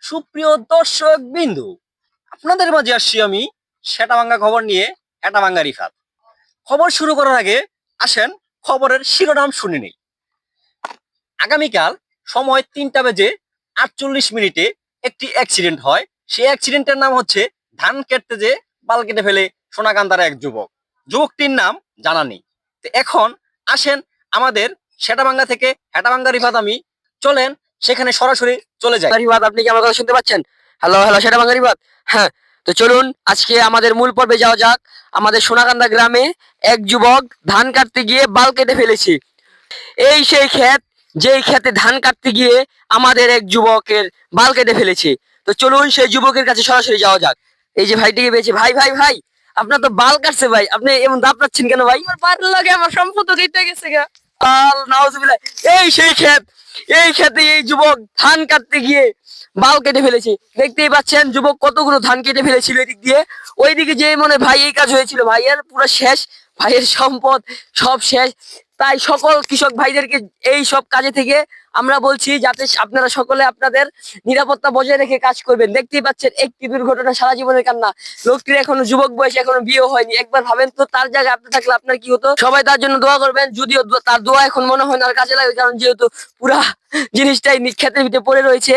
সুপ্রিয় দর্শক বিন্দু, আপনাদের মাঝে আসছি আমি সেটাভাঙ্গা খবর নিয়ে। এটাভাঙ্গা রিফাত। খবর শুরু করার আগে আসেন খবরের শিরোনাম শুনে নেই। আগামীকাল সময় 3:48 একটি অ্যাক্সিডেন্ট হয়। সেই অ্যাক্সিডেন্টের নাম হচ্ছে ধান কেটতে যে বাল কেটে ফেলে সোনাকান্দার এক যুবক। যুবকটির নাম জানা নেই। তো এখন আসেন আমাদের সেটাভাঙ্গা থেকে হেটাভাঙ্গা রিফাত আমি, চলেন সেখানে সরাসরি চলে যাই। রিবাদ, আপনি কি আমার কথা শুনতে পাচ্ছেন? হ্যালো হ্যালো, সেটা বাঙালি রিবাদ। হ্যাঁ, তো চলুন আজকে আমাদের মূল পর্বে যাওয়া যাক। আমাদের সোনাকান্দা গ্রামে এক যুবক ধান কাটতে গিয়ে বাল কেটে ফেলেছে। এই সেই ক্ষেত, যেই ক্ষেতে ধান কাটতে গিয়ে আমাদের এক যুবকের বাল কেটে ফেলেছে। তো চলুন সেই যুবকের কাছে সরাসরি যাওয়া যাক। এই যে ভাইটিকে পেয়েছে। ভাই ভাই ভাই, আপনার তো বাল কাটছে ভাই, আপনি এমন দাপড়াচ্ছেন কেন ভাই? আমার বাল লাগে, আমার সম্পদ কেটে গেছে গা। নাউজুবিল্লাহ। এই সেই ক্ষেত, এই ক্ষেতে এই যুবক ধান কাটতে গিয়ে বাল কেটে ফেলেছে। দেখতেই পাচ্ছেন যুবক কতগুলো ধান কেটে ফেলেছিল এদিক দিয়ে। ওইদিকে যে মনে ভাই এই কাজ হয়েছিল, ভাইয়ের পুরো শেষ, ভাইয়ের সম্পদ সব শেষ। তাই সকল কৃষক ভাইদেরকে এই সব কাজে থেকে আমরা বলছি যাতে আপনারা সকলে আপনাদের নিরাপত্তা বজায় রেখে কাজ করবেন। দেখতেই পাচ্ছেন একটি দুর্ঘটনা, সারা জীবনের কান্না। লোকটির এখনো যুবক বয়সে, এখনো বিয়ে হয়নি। একবার ভাবেন তো তার জায়গায় আপনি থাকলে আপনার কি হতো। সবাই তার জন্য দোয়া করবেন, যদিও তার দোয়া এখন মনে হয় না আর কাজে লাগে, কারণ যেহেতু পুরা জিনিসটাই ক্ষেতের ভিতরে পড়ে রয়েছে।